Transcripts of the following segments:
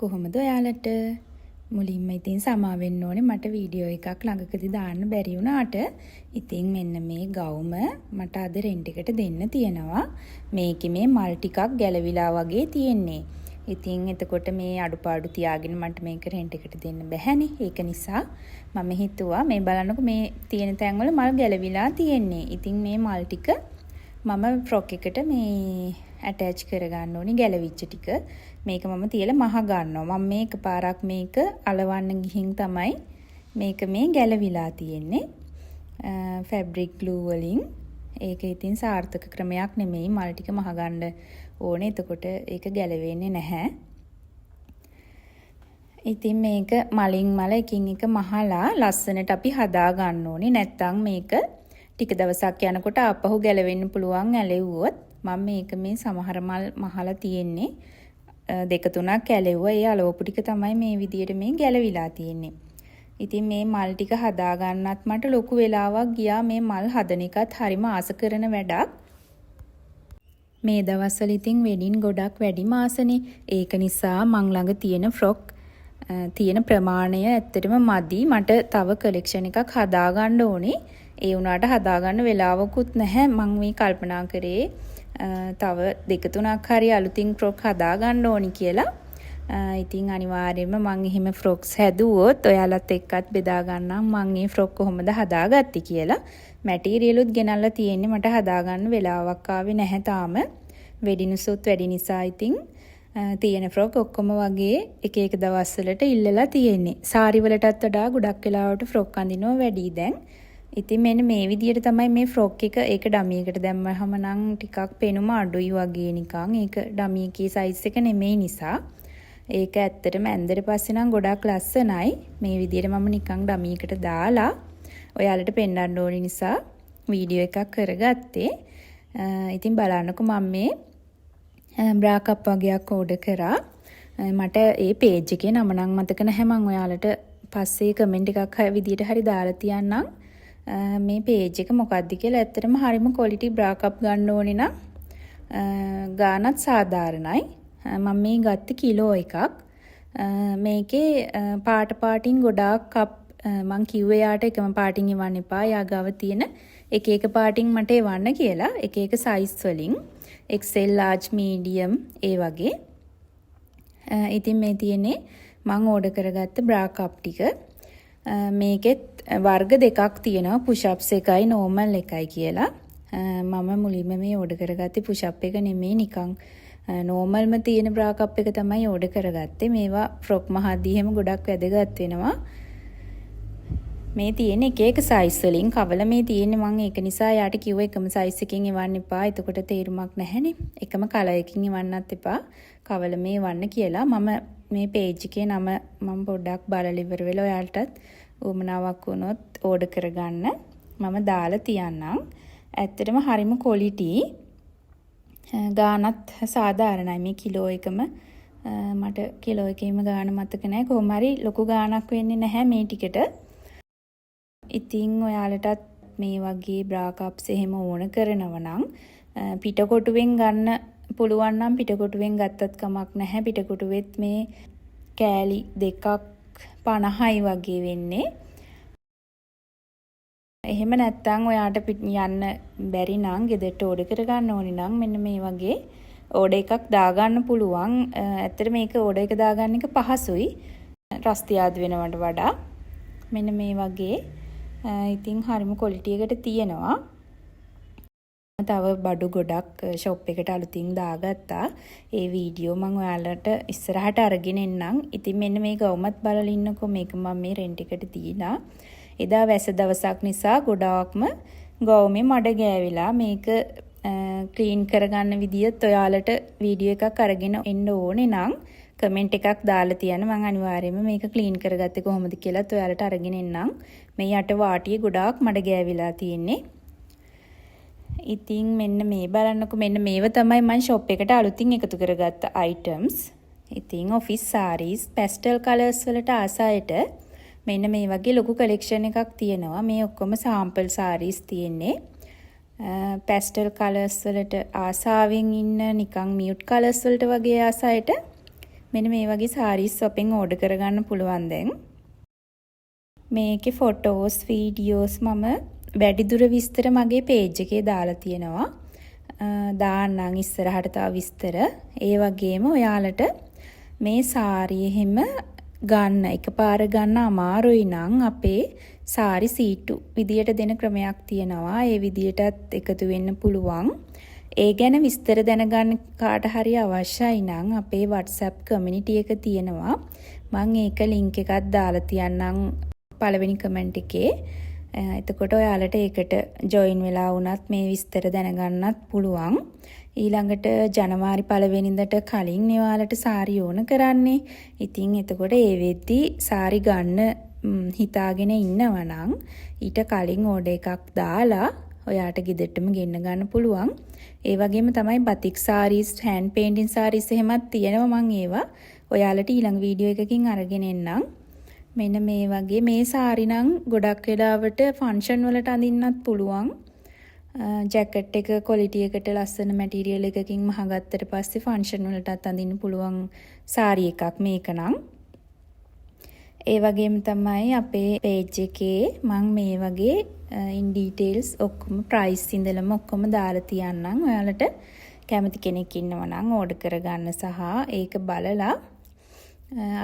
කොහොමද ඔයාලට මුලින්ම ඉතින් සමා වෙන්න ඕනේ මට වීඩියෝ එකක් ළඟකදී දාන්න බැරි වුණාට. ඉතින් මෙන්න මේ ගවුම මට අද රෙන්ට් එකට දෙන්න තියෙනවා. මේකේ මේ මල් ටිකක් ගැලවිලා වගේ තියෙන්නේ. ඉතින් එතකොට මේ අඩුපාඩු තියාගෙන මට මේක රෙන්ට් එකට දෙන්න බැහැනේ. ඒක නිසා මම හිතුවා මේ බලන්නකො මේ තියෙන තැන්වල මල් ගැලවිලා තියෙන්නේ. ඉතින් මේ මල් ටික මම ෆ්‍රොක් එකට මේ ඇටච් කරගන්න ඕනි ගැලවිච්ච ටික. මේක මම තියලා මහ ගන්නවා. මම මේක පාරක් මේක අලවන්න ගිහින් තමයි මේක මේ ගැලවිලා තියෙන්නේ. ෆැබ්‍රික් ග්ලූ වලින්. ඒක ඉතින් සාර්ථක ක්‍රමයක් නෙමෙයි. මල් ටික මහ ගන්න ඕනේ. එතකොට ඒක ගැලවෙන්නේ නැහැ. ඉතින් මේක මලින් මල එකින් එක මහලා ලස්සනට අපි හදා ගන්න ඕනේ. නැත්තම් මේක ටික දවසක් යනකොට ආපහු ගැලවෙන්න පුළුවන් ඇලෙව්වොත්. මම මේක මේ සමහර මල් මහලා තියෙන්නේ. දෙක තුනක් ඇලෙව්වා. ඒ අලවපු ටික තමයි මේ විදියට මේ ගැලවිලා තියෙන්නේ. ඉතින් මේ මල් ටික හදා ගන්නත් මට ලොකු වෙලාවක් ගියා. මේ මල් හදන එකත් හරිම ආස කරන වැඩක්. මේ දවස්වල ඉතින් වෙඩින් ගොඩක් වැඩිම ආසනේ. ඒක නිසා මං ළඟ තියෙන ෆ්‍රොක් තියෙන ප්‍රමාණය ඇත්තටම මදි. මට තව කලෙක්ෂන් එකක් හදා ගන්න ඕනේ. ඒ වුණාට හදා ගන්න වෙලාවකුත් නැහැ. මං මේ කල්පනා කරේ තව දෙක තුනක් හරි අලුතින් ෆ්‍රොක් හදා ගන්න ඕනි කියලා. ඉතින් අනිවාර්යයෙන්ම මං එහෙම ෆ්‍රොක්ස් හැදුවොත් ඔයාලත් එක්කත් බෙදා ගන්නම් මං මේ ෆ්‍රොක් කොහොමද හදාගත්තේ කියලා. මැටීරියලුත් ගෙනල්ලා තියෙන්නේ. මට හදා ගන්න වෙලාවක් ආවේ නැහැ තාම. වෙඩිනුසුත් වැඩි නිසා ඉතින් තියෙන ෆ්‍රොක් ඔක්කොම වගේ එක එක දවස්වලට ඉල්ලලා තියෙන්නේ. සාරි වලටත් වඩා ගොඩක් වෙලාවට ෆ්‍රොක් අඳිනවා වැඩි දැන්. ඉතින් මෙන්න මේ විදියට තමයි මේ ෆ්‍රොක් එක ඒක ඩමි එකට දැම්මහම නම් ටිකක් පෙනුම අඩුයි වගේ නිකන්. ඒක ඩමි එකේ සයිස් එක නෙමෙයි නිසා. ඒක ඇත්තටම ඇන්දට පස්සේ නම් ගොඩක් ලස්සනයි. මේ විදියට මම නිකන් ඩමි එකට දාලා ඔයාලට පෙන්නන්න ඕනි නිසා වීඩියෝ එකක් කරගත්තේ. ඉතින් බලන්නකො මම මේ බ්‍රා කප් වගේක් ඕඩර් කරා. මට ඒ පේජ් එකේ නම නම් මතක නැහැ. මම ඔයාලට පස්සේ කමෙන්ට් එකක් විදියට හරි දාලා තියන්නම්. මේ පේජ් එක මොකක්ද කියලා. ඇත්තටම හරිම ක්වොලිටි බ්‍රා කප් ගන්න ඕනේ නම් ගානත් සාධාරණයි. මම මේ ගත්ත කිලෝ එකක්. මේකේ පාට පාටින් ගොඩාක් කප් මං කිව්වේ යාට එකම පාටින් එවන්න එපා. යාගාව තියෙන එක එක පාටින් මට එවන්න කියලා. එක එක සයිස් වලින් XL large medium ඒ වගේ. ඉතින් මේ තියෙන්නේ මං ඕඩර් කරගත්ත බ්‍රා කප් ටික. මේකෙත් වර්ග දෙකක් තියෙනවා. පුෂ් අප්ස් එකයි නෝමල් එකයි කියලා. මම මුලින්ම මේ ඕඩර් කරගත්තේ පුෂ් අප් එක නෙමෙයි නිකන් නෝමල්ම තියෙන බ්‍රා කප් එක තමයි ඕඩර් කරගත්තේ. මේවා ෆ්‍රොක් මහද්දී එහෙම ගොඩක් වැදගත් වෙනවා. මේ තියෙන එක එක සයිස් වලින් කවල මේ තියෙන්නේ. මම ඒක නිසා යාට කිව්වා එකම සයිස් එකකින් එවන්න එපා. එතකොට තේරුමක් නැහැනේ. එකම කලර් එකකින් එවන්නත් එපා. කවල මේ එවන්න කියලා. මම මේ පේජ් එකේ නම මම පොඩ්ඩක් බලලා ඉවර වෙලා ඔයාලටත් උවමනාවක් වුණොත් ඕඩර් කරගන්න මම දාලා තියන්නම්. ඇත්තටම හරිම ක්වොලිටි. ගානත් සාධාරණයි. මේ කිලෝ එකම මට කිලෝ එකේම ගාන මතක නැහැ. කොහොම හරි ලොකු ගානක් වෙන්නේ නැහැ මේ ටිකට. ඉතින් ඔයාලටත් මේ වගේ බ්‍රා කප්ස් එහෙම ඕන කරනවා නම් පිටකොටුවෙන් ගන්න පුළුවන් නම් පිටකොටුවෙන් ගත්තත් කමක් නැහැ. පිටකොටුවෙත් මේ කෑලි දෙකක් 50යි වගේ වෙන්නේ. එහෙම නැත්නම් ඔයාට යන්න බැරි නම් ගෙදරට ඕඩර් කරගන්න ඕනි නම් මෙන්න මේ වගේ ඕඩර් එකක් දාගන්න පුළුවන්. ඇත්තට මේක ඕඩර් එක දාගන්න එක පහසුයි. රස්තියාදු වෙනවට වඩා. මෙන්න මේ වගේ ඉතින් හරිම ක්වොලිටි එකට තියෙනවා. තව බඩු ගොඩක් ෂොප් එකට අලුතින් දාගත්තා. ඒ වීඩියෝ මම ඔයාලට ඉස්සරහට අරගෙන එන්නම්. ඉතින් මෙන්න මේ ගවුමත් බලලා ඉන්නකෝ. මේක මම මේ රෙන්ට් එකට දීලා. එදා වැස දවසක් නිසා ගොඩාක්ම ගවුමේ මඩ ගෑවිලා. මේක ක්ලීන් කරගන්න විදියත් ඔයාලට වීඩියෝ එකක් අරගෙන එන්න ඕනේ නම් කමෙන්ට් එකක් දාලා තියන්න. මම අනිවාර්යයෙන්ම මේක ක්ලීන් කරගත්තේ කොහොමද කියලාත් ඔයාලට අරගෙන එන්නම්. මේ යට වාටියේ ගොඩාක් මඩ ගෑවිලා තියෙන්නේ. ඉතින් මෙන්න මේ බලන්නකො. මෙන්න මේව තමයි මම ෂොප් එකට අලුතින් එකතු කරගත්ත items. ඉතින් ඔෆිස් sarees pastel colors වලට ආසයට මෙන්න මේ වගේ ලොකු collection එකක් තියෙනවා. මේ ඔක්කොම sample sarees තියෙන්නේ. pastel colors වලට ආසාවෙන් ඉන්න නිකන් mute colors වලට වගේ ආසයට මෙන්න මේ වගේ සාරීස් ඔපෙන් ඕඩර් කරගන්න පුළුවන් දැන්. මේකේ ෆොටෝස්, වීඩියෝස් මම වැඩිදුර විස්තර මගේ පේජ් එකේ දාලා තියෙනවා. දාන්නම් ඉස්සරහට තව විස්තර. ඒ වගේම ඔයාලට මේ සාරිය එහෙම ගන්න එකපාර ගන්න අමාරුයි නම් අපේ සාරි සීටු විදියට දෙන ක්‍රමයක් තියෙනවා. ඒ විදියටත් එකතු වෙන්න පුළුවන්. ඒ ගැන විස්තර දැනගන්න කාට හරි අවශ්‍යයි නම් අපේ WhatsApp community එක තියෙනවා. මම ඒක link එකක් දාලා තියන්නම් පළවෙනි කමෙන්ට් එකේ. එතකොට ඔයාලට ඒකට ජොයින් වෙලා වුණත් මේ විස්තර දැනගන්නත් පුළුවන්. ඊළඟට ජනවාරි 1 වෙනිදාට කලින් ඔයාලට සාරි ඕන කරන්නේ. ඉතින් එතකොට ඒ වෙද්දි සාරි ගන්න හිතාගෙන ඉන්නවනම් ඊට කලින් ඕඩර් එකක් දාලා ඔයාට ගෙදරටම ගෙන්න ගන්න පුළුවන්. ඒ වගේම තමයි batik sarees, hand painting sarees එහෙමත් තියෙනවා. මම ඒවා ඔයාලට ඊළඟ වීඩියෝ එකකින් අරගෙන එන්නම්. මෙන්න මේ වගේ මේ සාරි නම් ගොඩක් වෙලාවට ෆන්ක්ෂන් වලට අඳින්නත් පුළුවන්. ජැකට් එක ක්වොලිටි එකට ලස්සන මැටීරියල් එකකින් මහගත්තට පස්සේ ෆන්ක්ෂන් වලටත් අඳින්න පුළුවන් සාරි එකක් මේක නම්. ඒ වගේම තමයි අපේ page එකේ මම මේ වගේ in details ඔක්කොම price ඉඳලම ඔක්කොම දාලා තියන්නම්. ඔයාලට කැමති කෙනෙක් ඉන්නවා නම් ඕඩර් කරගන්න සහ ඒක බලලා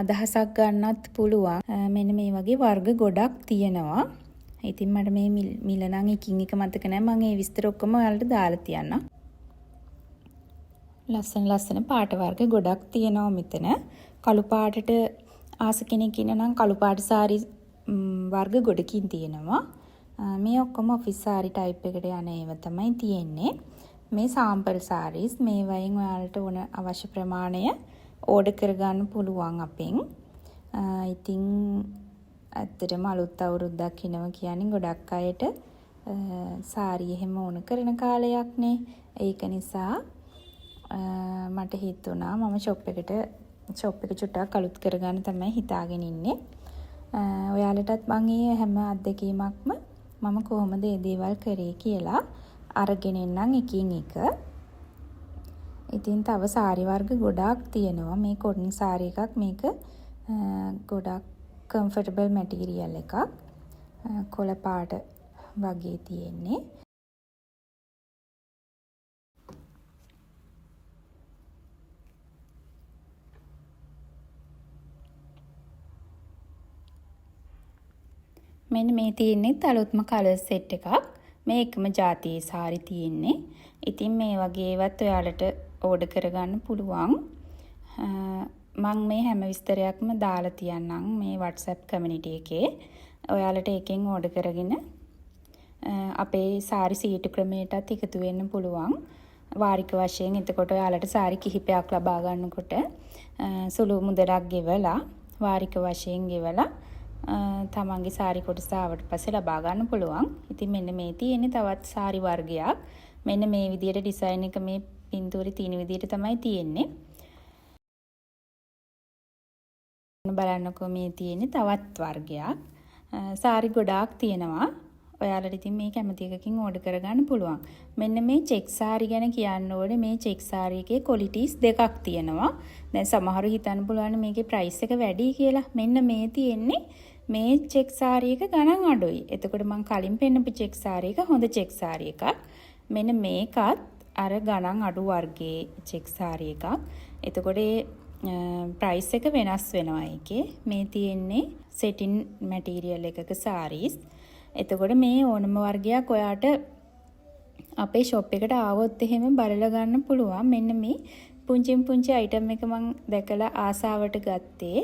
අදහසක් ගන්නත් පුළුවන්. මෙන්න මේ වගේ වර්ග ගොඩක් තියෙනවා. ඉතින් මට මේ මිල නම් එකින් එක මතක නැහැ. මම ඒ විස්තර ඔක්කොම ඔයාලට දාලා තියන්නම්. ලස්සන පාට වර්ග ගොඩක් තියෙනවා මෙතන. කළු පාටට ආස කෙනෙක් ඉන්නනම් කළු පාට සාරි වර්ග ගොඩකින් තියෙනවා. මේ ඔක්කොම ඔෆිස් සාරි ටයිප් එකට යන ඒවා තමයි තියෙන්නේ. මේ සාම්පල් සාරීස් මේ වයින් ඔයාලට ඕන අවශ්‍ය ප්‍රමාණය ඕඩර් කරගන්න පුළුවන් අපෙන්. ඉතින් ඇත්තටම අලුත් අවුරුද්දක් එනවා කියන්නේ ගොඩක් අයට සාරි එහෙම ඕන කරන කාලයක් නේ. ඒක නිසා මට හිතුණා මම ෂොප් එක චුට්ටක් අලුත් කරගන්න තමයි හිතාගෙන ඉන්නේ. ඔයාලටත් මම මේ හැම අත්දැකීමක්ම මම කොහොමද මේ දේවල් කරේ කියලා අරගෙන එන්නම් එකින් එක. ඉතින් තව සාරි වර්ග ගොඩාක් තියෙනවා. මේ කොටන් සාරි එකක් මේක ගොඩක් කම්ෆර්ටබල් මැටීරියල් එකක්. කොළ පාට වගේ තියෙන්නේ. මෙන්න මේ තියෙන්නේ අලුත්ම කලර් සෙට් එකක්. මේ එකම ජාතියේ සාරි තියෙන්නේ. ඉතින් මේ වගේ ඒවත් ඔයාලට ඕඩර් කරගන්න පුළුවන්. මම මේ හැම විස්තරයක්ම දාලා තියන්නම් මේ WhatsApp community එකේ. ඔයාලට එකෙන් ඕඩර් කරගෙන අපේ සාරි සීටු ක්‍රමයටත් එකතු වෙන්න පුළුවන්. වාරික වශයෙන් එතකොට ඔයාලට සාරි කිහිපයක් ලබා ගන්නකොට සුළු මුදලක් ගෙවලා වාරික වශයෙන් ගෙවලා තමන්ගේ සාරි කොටස ආවට පස්සේ ලබා ගන්න පුළුවන්. ඉතින් මෙන්න මේ තියෙන්නේ තවත් සාරි වර්ගයක්. මෙන්න මේ විදියට ඩිසයින් එක මේ පින්තූරේ තියෙන විදියට තමයි තියෙන්නේ. බලන්නකෝ මේ තියෙන්නේ තවත් වර්ගයක්. සාරි ගොඩාක් තියෙනවා. ඔයාලට ඉතින් මේ කැමති එකකින් ඕඩර් කරගන්න පුළුවන්. මෙන්න මේ චෙක් සාරි ගැන කියන්න ඕනේ. මේ චෙක් සාරි එකේ ක්වොලිටිස් දෙකක් තියෙනවා. දැන් සමහරු හිතන්න පුළුවන් මේකේ ප්‍රයිස් එක වැඩි කියලා. මෙන්න මේ තියෙන්නේ මේ චෙක් සාරි එක ගණන් අඩුයි. එතකොට මම කලින් පෙන්නපු චෙක් සාරි එක හොඳ චෙක් සාරි එකක්. මෙන්න මේකත් අර ගණන් අඩු වර්ගයේ චෙක් සාරි එකක්. එතකොට ප්‍රයිස් එක වෙනස් වෙනවා ඒකේ. මේ තියෙන්නේ සෙටින් මැටීරියල් එකක සාරීස්. එතකොට මේ ඕනම වර්ගයක් ඔයාට අපේ ෂොප් එකට ආවොත් එහෙම බලලා ගන්න පුළුවන්. මෙන්න මේ පුංචි අයිටම් එක මම දැකලා ආසාවට ගත්තේ.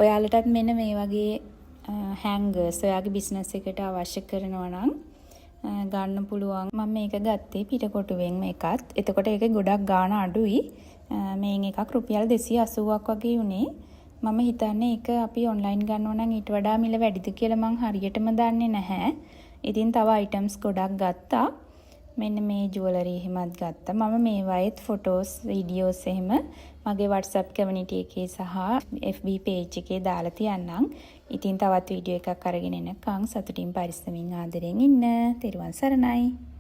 ඔයාලටත් මෙන්න මේ වගේ හැංගර්ස් ඔයාගේ බිස්නස් එකට අවශ්‍ය කරනවා නම් ගන්න පුළුවන්. මම මේක ගත්තේ පිටකොටුවෙන් මේකත්. එතකොට ඒක ගොඩක් ගාණ අඩුයි. මේන් එකක් රුපියල් 280ක් වගේ උනේ. මම හිතන්නේ ඒක අපි ඔන්ලයින් ගන්නවා නම් ඊට වඩා මිල වැඩිද කියලා මං හරියටම දන්නේ නැහැ. ඉතින් තව අයිටම්ස් ගොඩක් ගත්තා. මෙන්න මේ ජුවලරි එහෙමත් ගත්තා. මම මේ වයිත් ෆොටෝස්, වීඩියෝස් එහෙම මගේ WhatsApp community එකේ සහ FB page එකේ දාලා තියන්නම්. ඉතින් තවත් වීඩියෝ එකක් අරගෙන එනකන් සතුටින් පරිස්සමින් ආදරෙන් ඉන්න. තෙරුවන් සරණයි.